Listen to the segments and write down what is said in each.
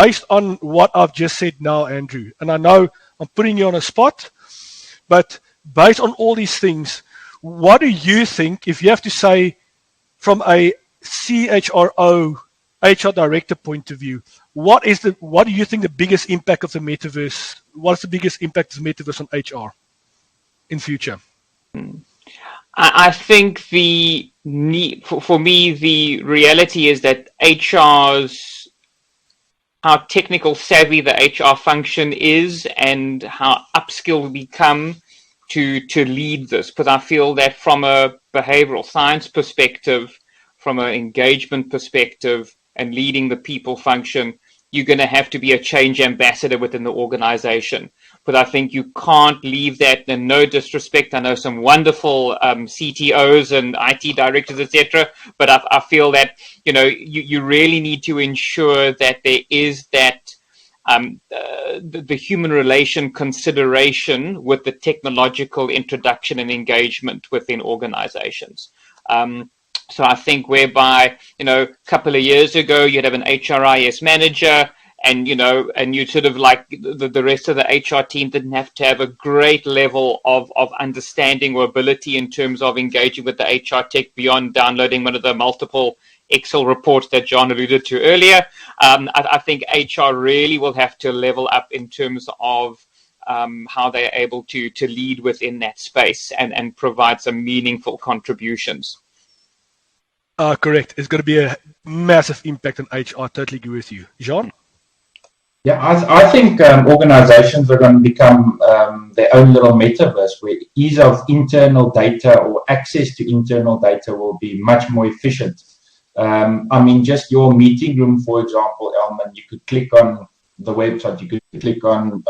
based on what I've just said now, Andrew, and I know I'm putting you on a spot, but based on all these things, what do you think, if you have to say from a CHRO, HR director point of view, what do you think the biggest impact of the metaverse, what's the biggest impact of the metaverse on HR in future? I think the need, for me, the reality is that how technical savvy the HR function is and how upskilled we become to lead this. Because I feel that from a behavioral science perspective, from an engagement perspective, and leading the people function, you're going to have to be a change ambassador within the organization. But I think you can't leave that, and no disrespect, I know some wonderful CTOs and IT directors, etc. But I feel that, you really need to ensure that there is that the human relation consideration with the technological introduction and engagement within organizations. So I think whereby, a couple of years ago, you'd have an HRIS manager, and you sort of like the rest of the HR team didn't have to have a great level of understanding or ability in terms of engaging with the HR tech beyond downloading one of the multiple Excel reports that John alluded to earlier. I think HR really will have to level up in terms of how they're able to lead within that space and provide some meaningful contributions. Correct. It's going to be a massive impact on HR. I totally agree with you. Jean? Yeah, I think organizations are going to become their own little metaverse where ease of internal data or access to internal data will be much more efficient. Just your meeting room, for example, Elmen, you could click on the website, you could click on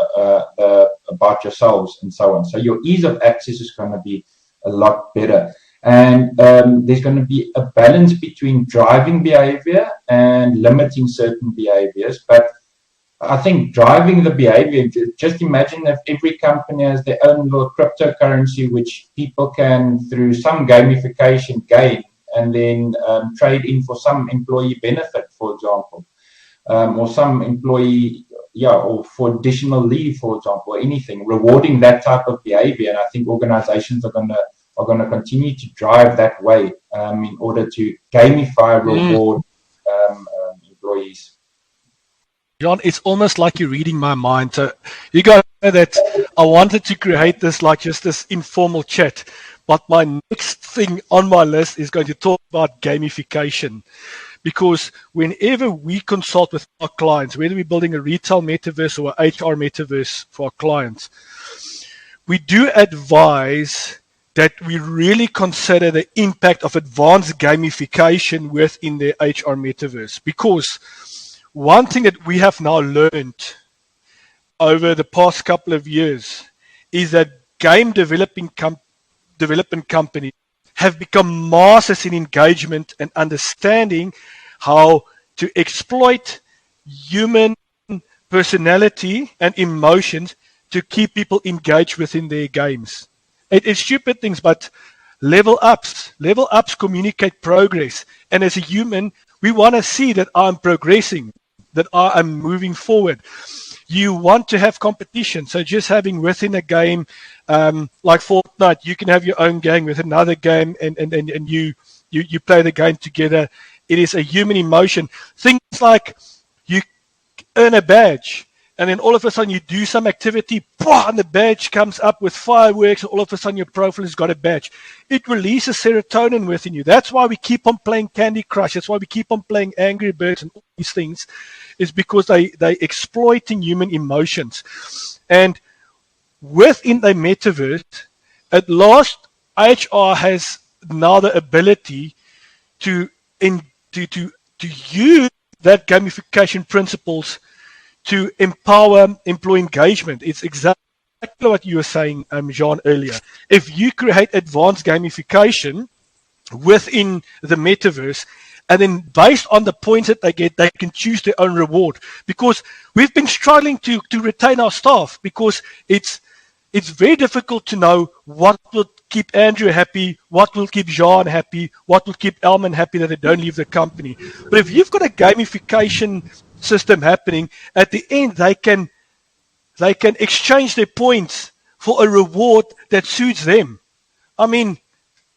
about yourselves and so on. So your ease of access is going to be a lot better. And there's going to be a balance between driving behavior and limiting certain behaviors. But I think driving the behavior, just imagine if every company has their own little cryptocurrency, which people can, through some gamification, gain and then trade in for some employee benefit, for example, or some employee, or for additional leave, for example, or anything, rewarding that type of behavior. And I think organizations are going to continue to drive that way in order to gamify, reward employees. John, it's almost like you're reading my mind. So you guys know that I wanted to create this like just this informal chat, but my next thing on my list is going to talk about gamification. Because whenever we consult with our clients, whether we're building a retail metaverse or an HR metaverse for our clients, we do advise that we really consider the impact of advanced gamification within the HR metaverse. Because one thing that we have now learned over the past couple of years is that game development companies have become masters in engagement and understanding how to exploit human personality and emotions to keep people engaged within their games. It's stupid things, but level ups communicate progress. And as a human, we want to see that I'm progressing, that I am moving forward. You want to have competition. So just having within a game, like Fortnite, you can have your own game with another game and you play the game together. It is a human emotion. Things like you earn a badge and then all of a sudden you do some activity, and the badge comes up with fireworks, and all of a sudden your profile has got a badge. It releases serotonin within you. That's why we keep on playing Candy Crush. That's why we keep on playing Angry Birds and all these things, is because they exploiting human emotions. And within the metaverse, at last, HR has now the ability to use that gamification principles to empower employee engagement. It's exactly what you were saying, Jean, earlier. If you create advanced gamification within the metaverse, and then based on the points that they get, they can choose their own reward. Because we've been struggling to retain our staff, because it's very difficult to know what will keep Andrew happy, what will keep Jean happy, what will keep Elmen happy that they don't leave the company. But if you've got a gamification system happening, at the end they can exchange their points for a reward that suits them. I mean,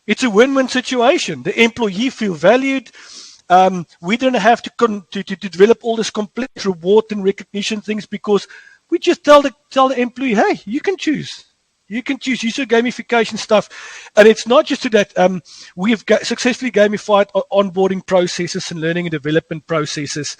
it's a win-win situation. The employee feel valued. We don't have to develop all this complex reward and recognition things, because we just tell the employee, hey, you can choose. You can choose. Use your gamification stuff. And it's not just to that. We have successfully gamified onboarding processes and learning and development processes.